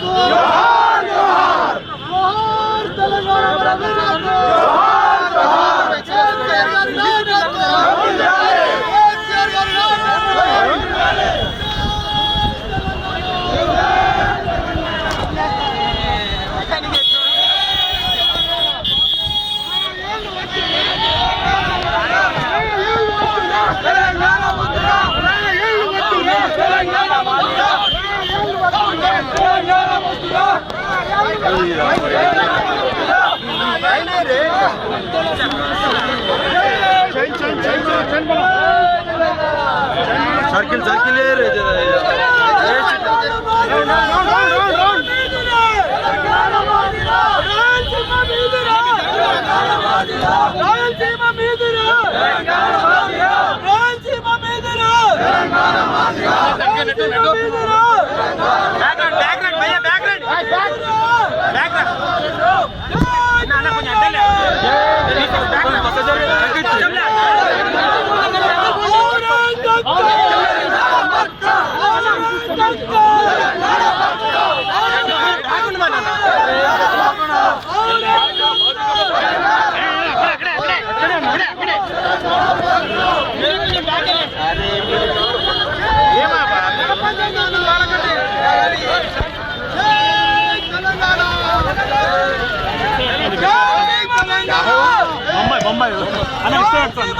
జోహార్ జోహార్ జోహార్ తెలంగాణ ప్రజలకు జోహార్ జోహార్ కేసీఆర్ గారి నాయకత్వం కేసీఆర్ గారి నాయకత్వం తెలంగాణ ముద్ర తెలంగాణ ముద్ర सर्किल सर्किल బొంబాయి అన్న కొంచెం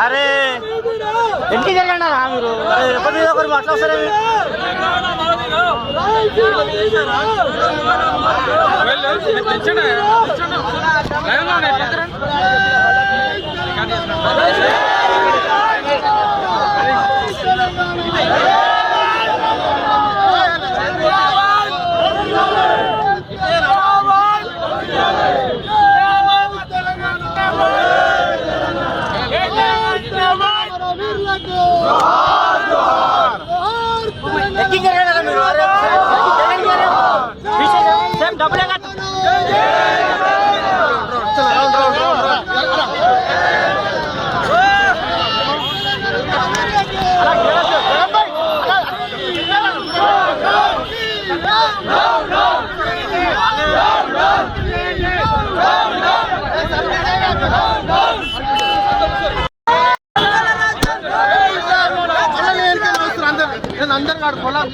అరే ఇంటికి జరగండి మీరు ఎప్పటి మీద ఒకరు అట్లా వస్తారా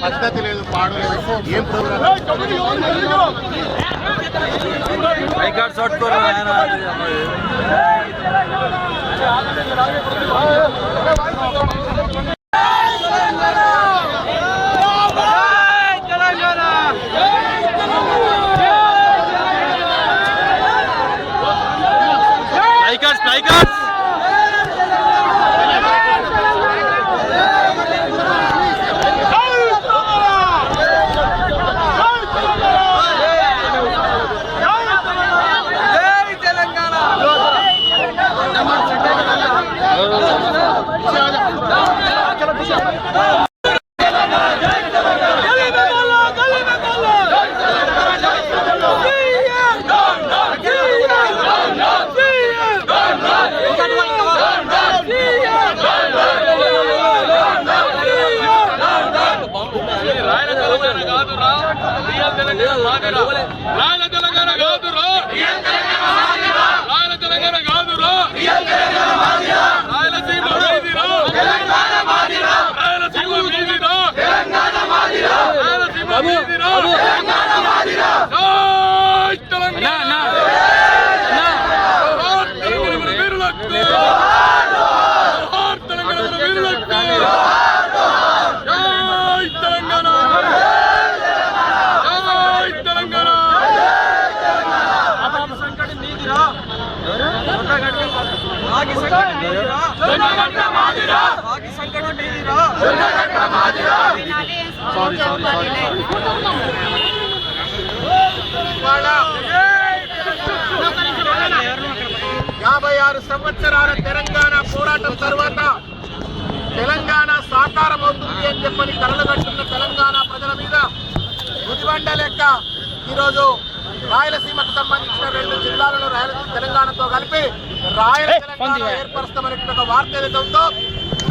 పద్ధతి లేదు పాడలేదు ఏం ప్రోగ్రామ్ తెలంగాణ మాదిరా రాయల తెలంగాణ కాదురా రాయల తెలంగాణ కాదురా రాయలసీమ మీదిరా రాయలసీమ మీదిరా రాయలసీమ మీదిరా జై తెలంగాణ వీరులకు తెలంగాణ వీరులకు జై తెలంగాణ జై తెలంగాణ సంకట నీదిరా సంకట నీదిరా యాభై 56 సంవత్సరాల తెలంగాణ పోరాటం తర్వాత తెలంగాణ సాకారం అవుతుంది అని చెప్పని కలలుగట్టున్న తెలంగాణ ప్రజల మీద గుదిబండ లెక్క ఈరోజు రాయలసీమకు సంబంధించిన 2 జిల్లాలను తెలంగాణతో కలిపి రాయల తెలంగాణ ఏర్పరుస్తామనేటువంటి ఒక వార్త ఏదైతే ఉందో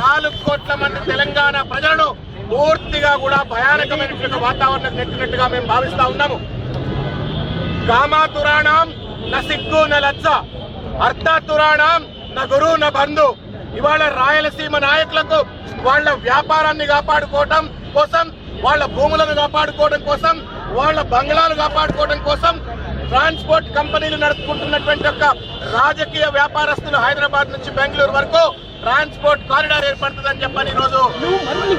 4 కోట్ల మంది తెలంగాణ ప్రజలను పూర్తిగా కూడా భయానకమైనటువంటి వాతావరణం నెట్టినట్టుగా మేము భావిస్తా ఉన్నాము. కామాతురాణం న సిగ్గు న లజ్జ అర్థాతురాణం న గురు న బంధు. ఇవాళ రాయలసీమ నాయకులకు వాళ్ళ వ్యాపారాన్ని కాపాడుకోవడం కోసం, వాళ్ళ భూములను కాపాడుకోవడం కోసం, వాళ్ళ బంగ్లాలు కాపాడుకోవడం కోసం ట్రాన్స్పోర్ట్ కంపెనీలు నడుపుకుంటున్నటువంటి ఒక రాజకీయ వ్యాపారస్తులు హైదరాబాద్ నుంచి బెంగళూరు వరకు ట్రాన్స్పోర్ట్ కారిడార్ ఏర్పడుతుందని చెప్పని ఈరోజు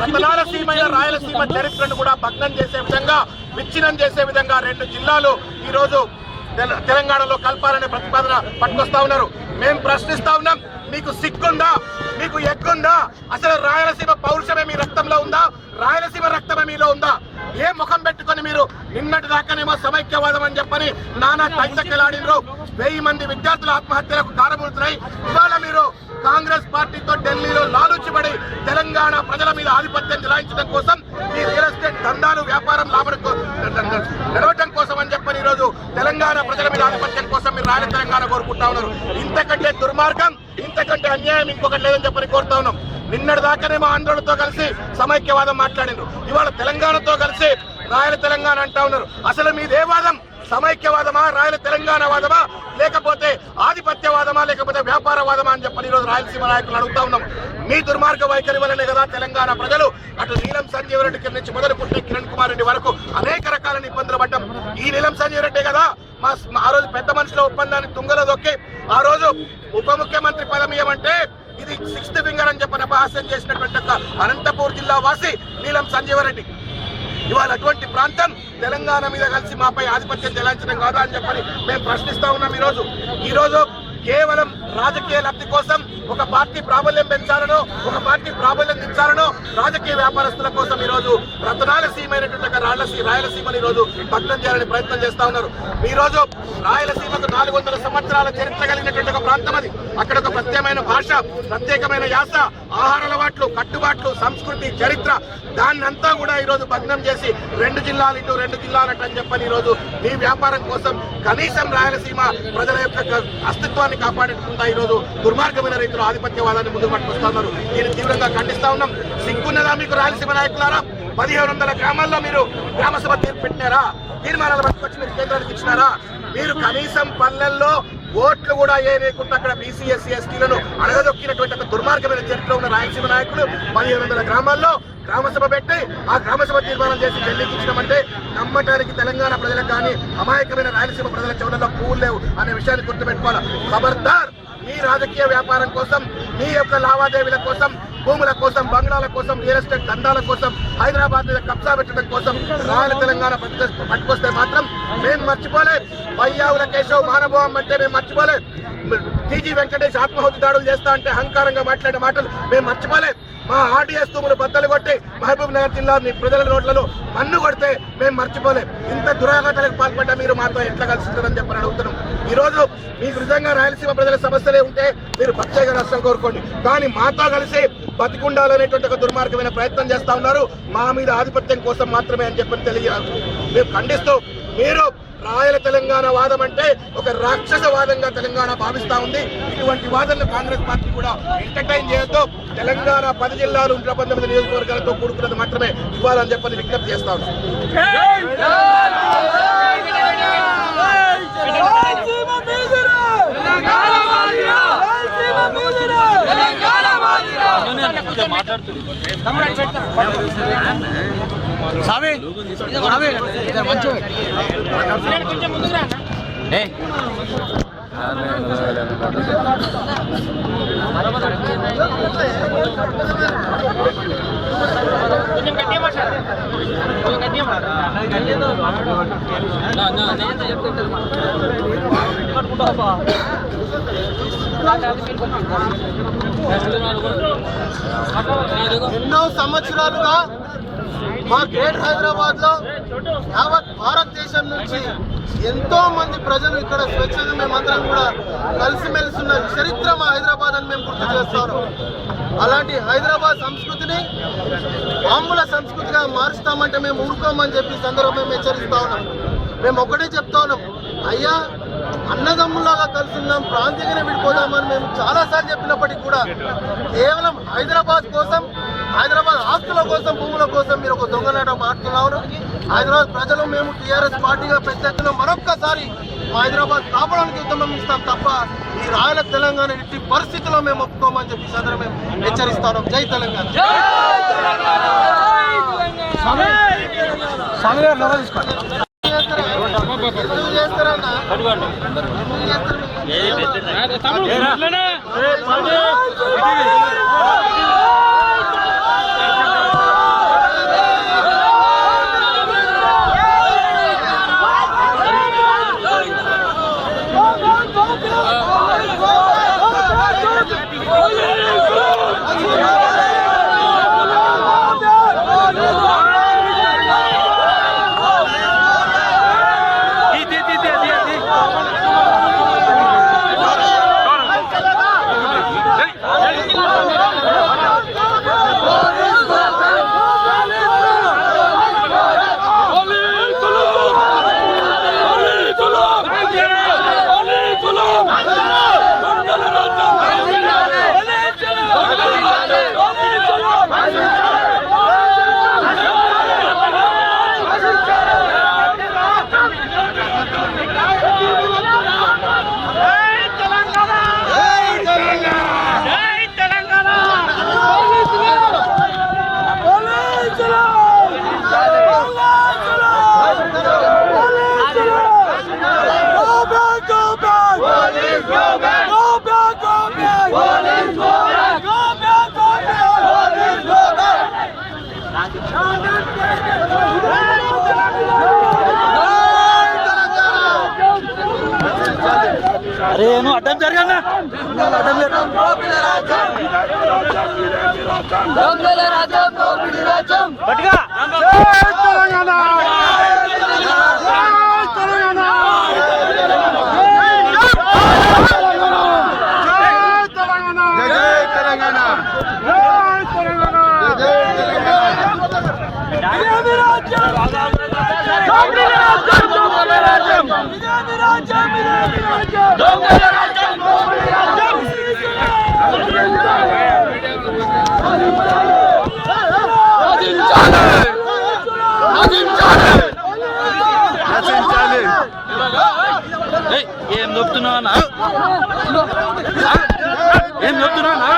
రతనాల సీమైన రాయలసీమ చరిత్రను కూడా భగ్నం చేసే విధంగా, విచ్ఛిన్నం చేసే విధంగా 2 జిల్లాలు ఈరోజు తెలంగాణలో కలపాలనే ప్రతిపాదన పట్టుకొస్తా ఉన్నారు. మేము ప్రశ్నిస్తా ఉన్నాం, మీకు సిగ్గుందా, మీకు ఎగ్గుందా? అసలు రాయలసీమ పౌరుషమే మీ రక్తంలో ఉందా? రాయలసీమ రక్తమే మీలో ఉందా? ఏ ముఖం పెట్టుకొని మీరు నిన్నటి దాకానేమో సమైక్యవాదం అని చెప్పని నానా కైతకెలాడినరు. 1000 మంది విద్యార్థుల ఆత్మహత్యలకు కారణమవుతున్నాయి. ఇవాళ మీరు కాంగ్రెస్ పార్టీతో ఢిల్లీలో లాలూచిపడి తెలంగాణ ప్రజల మీద ఆధిపత్యం చెలాయించడం కోసం, ఈ రియల్ ఎస్టేట్ దందాలు వ్యాపారం నడవటం కోసం అని చెప్పని ఈరోజు తెలంగాణ ప్రజల మీద ఆధిపత్యం కోసం మీరు రాయల తెలంగాణ కోరుకుంటా ఉన్నారు. ఇంతకంటే దుర్మార్గం, ఇంతకంటే అన్యాయం ఇంకొకటి లేదని చెప్పని కోరుతా ఉన్నాం. నిన్నటి దాకానేమో ఆందోళనతో కలిసి సమైక్యవాదం మాట్లాడినారు, ఇవాళ తెలంగాణతో కలిసి రాయల తెలంగాణ అంటా ఉన్నారు. అసలు మీదే వాదం? సమైక్యవాదమా, రాయల తెలంగాణ వాదమా, లేకపోతే ఆధిపత్యవాదమా, లేకపోతే వ్యాపారవాదమా అని చెప్పని ఈరోజు రాయలసీమ నాయకులు అడుగుతా ఉన్నాం. మీ దుర్మార్గ వైఖరి వల్లనే కదా తెలంగాణ ప్రజలు అటు నీలం సంజీవ్ రెడ్డి నుంచి మొదలుకుంటే కిరణ్ కుమార్ రెడ్డి వరకు అనేక రకాల ఇబ్బందులు పడ్డాం. ఈ నీలం సంజీవ్ రెడ్డి కదా ఆ రోజు పెద్ద మనుషుల ఒప్పందాన్ని తుంగలో దొక్కి ఆ రోజు ఉప ముఖ్యమంత్రి పదం ఇవ్వమంటే ఇది 6th ఫింగర్ అని చెప్పని అపహాస్యం చేసినటువంటి అనంతపూర్ జిల్లా వాసి నీలం సంజీవ్ రెడ్డి. ఇవాళ అటువంటి ప్రాంతం తెలంగాణ మీద కలిసి మాపై ఆధిపత్యం చెలాయించడం కాదా అని చెప్పని మేము ప్రశ్నిస్తా ఉన్నాం. ఈరోజు కేవలం రాజకీయ లబ్ధి కోసం ఒక పార్టీ ప్రాబల్యం పెంచాలనో, ఒక పార్టీ ప్రాబల్యం దించాలనో రాజకీయ వ్యాపారస్తుల కోసం ఈరోజు రతనాల సీమైనటువంటి రాయలసీమని ఈరోజు భగ్నం చేయాలని ప్రయత్నం చేస్తా ఉన్నారు. ఈరోజు రాయలసీమకు 400 సంవత్సరాల చరిత్ర కలిగినటువంటి ఒక ప్రాంతం అది. అక్కడ ఒక ప్రత్యేకమైన భాష, ప్రత్యేకమైన యాస, ఆహార అలవాట్లు, కట్టుబాట్లు, సంస్కృతి, చరిత్ర, దాన్నంతా కూడా ఈరోజు భగ్నం చేసి 2 జిల్లాలు ఇటు 2 జిల్లాలట అని చెప్పని ఈరోజు మీ వ్యాపారం కోసం కనీసం రాయలసీమ ప్రజల యొక్క అస్తిత్వాన్ని కాపాడుకుంటా ఈరోజు దుర్మార్గమైన రీతిలో ఆధిపత్యవాదాన్ని ముందుకు పట్టుకొస్తున్నారు. దీన్ని తీవ్రంగా ఖండిస్తా ఉన్నాం. సిగ్గున్నదా మీకు రాయలసీమ నాయకులారా? 1500 గ్రామాల్లో మీరు గ్రామసభ పెట్టినారా? తీర్మానాలు పట్టుకొచ్చి మీరు కేంద్రానికి ఇచ్చినారా? మీరు కనీసం పల్లెల్లో ఓట్లు కూడా లేకుండా అక్కడ బీసీ ఎస్సీ ఎస్టీలను అడగదొక్కినటువంటి ఒక దుర్మార్గమైన చరిత్ర ఉన్న రాయలసీమ నాయకులు 1500 గ్రామాల్లో గ్రామసభ పెట్టి ఆ గ్రామసభ తీర్మానం చేసి ఢిల్లీకి ఇచ్చినామంటే నమ్మటానికి తెలంగాణ ప్రజలకు కానీ అమాయకమైన రాయలసీమ ప్రజల చెవులలో పువ్వులు లేవు అనే విషయాన్ని గుర్తుపెట్టుకోవాలి. ఖబర్దార్, మీ రాజకీయ వ్యాపారం కోసం, మీ యొక్క లావాదేవీల కోసం, భూముల కోసం, బంగ్లాల కోసం, రియల్ ఎస్టేట్ దందాల కోసం, హైదరాబాద్ మీద కబ్జా పెట్టడం కోసం రాయల తెలంగాణ పట్టుకొస్తే మాత్రం మేము మర్చిపోలే. వయ్యావుల కేశవ్ మానభావం అంటే మేము మర్చిపోలే. టీజీ వెంకటేష్ ఆత్మాహుతి దాడులు చేస్తా అంటే అహంకారంగా మాట్లాడే మాటలు మేము మర్చిపోలే. మా ఆర్డీఎస్ తూములు బద్దలు కొట్టి మహబూబ్ నగర్ జిల్లా ప్రజల నోట్లను మన్ను కొడితే మేము మర్చిపోలే. ఇంత దురాఘాతాలకు పాల్పడ్డా మీరు మాతో ఎట్లా కలుస్తుందని చెప్పని అడుగుతున్నాం. ఈరోజు మీకు నిజంగా రాయలసీమ ప్రజల సమస్యలే ఉంటే మీరు ప్రత్యేక రాష్ట్రం కోరుకోండి, కానీ మాతో కలిసి బతికుండాలనేటువంటి ఒక దుర్మార్గమైన ప్రయత్నం చేస్తా ఉన్నారు. మా మీద ఆధిపత్యం కోసం మాత్రమే అని చెప్పని మేము ఖండిస్తూ, మీరు రాయల తెలంగాణ వాదం అంటే ఒక రాక్షస వాదంగా తెలంగాణ భావిస్తా ఉంది. ఇటువంటి వాదనలు కాంగ్రెస్ పార్టీ కూడా ఎంటర్టైన్ చేయొద్దు. తెలంగాణ 10 జిల్లాలు 19 నియోజకవర్గాలతో కూడుకున్నది మాత్రమే ఇవ్వాలని చెప్పని విజ్ఞప్తి చేస్తా ఉన్నాం. ఎన్నో సంవత్సరాలుగా మా గ్రేట్ హైదరాబాద్ లో యావత్ భారతదేశం నుంచి ఎంతో మంది ప్రజలు ఇక్కడ స్వచ్ఛంగా మేమందరం కూడా కలిసిమెలిసి ఉన్న చరిత్ర మా హైదరాబాద్ అని మేము గుర్తు చేస్తాను. అలాంటి హైదరాబాద్ సంస్కృతిని బాంబుల సంస్కృతిగా మారుస్తామంటే మేము ఊరుకోమని చెప్పి సందర్భం మేము హెచ్చరిస్తా ఉన్నాం. మేము ఒకటే చెప్తా ఉన్నాం, అయ్యా అన్నదమ్ములాగా కలుసున్నాం, ప్రాంతీయంగానే విడిపోదామని మేము చాలాసార్లు చెప్పినప్పటికీ కూడా కేవలం హైదరాబాద్ కోసం, హైదరాబాద్ ఆస్తుల కోసం, భూముల కోసం మీరు ఒక దొంగలాట మాట్లాడుతున్నారు. హైదరాబాద్ ప్రజలు మేము టీఆర్ఎస్ పార్టీగా పెద్ద ఎత్తున మరొక్కసారి హైదరాబాద్ కాపాడానికి ఉద్యమం ఇస్తాం తప్ప ఈ రాయల తెలంగాణ ఇట్టి పరిస్థితిలో మేము ఒప్పుకోమని చెప్పి సందర్భం మేము హెచ్చరిస్తాం. జై తెలంగాణ. అరే నువ్వు అడ్డం జరగన్నా, పట్టుగా ఏం చెప్తున్నావా, ఏం చెప్తున్నావా?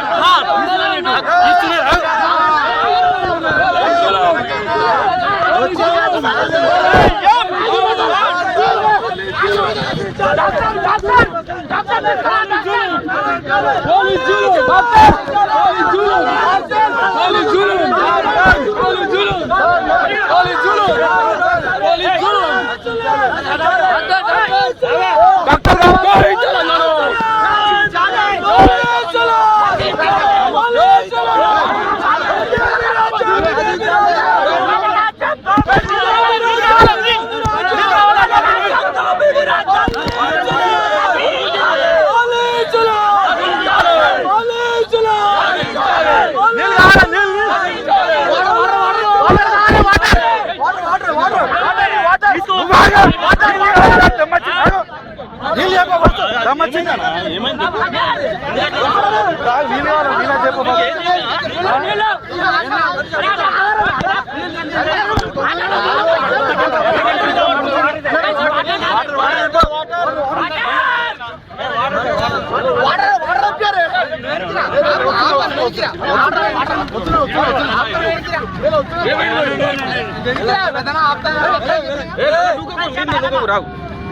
Water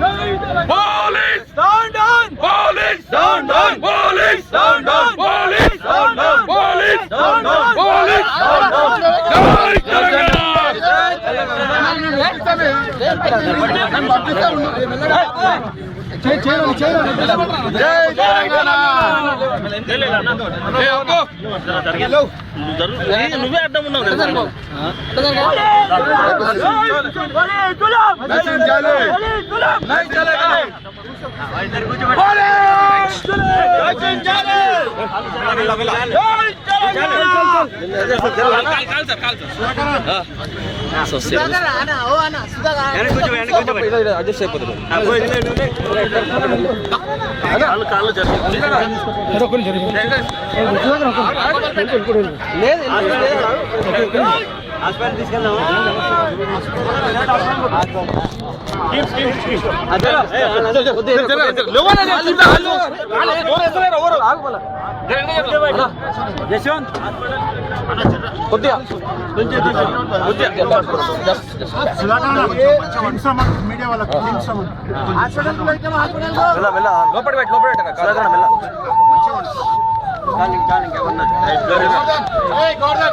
Police down down, police down down, police down down, police down down, police down down, police down down. Jai Telangana. నువ్వే అడ్డం ఉన్నావు అడ్జస్ట్ అయిపోతుంది కాళ్ళు హాస్పిటల్ తీసుకెళ్దాం మీడియా వాళ్ళకి లోపడి పెట్టు Hey, Gordon!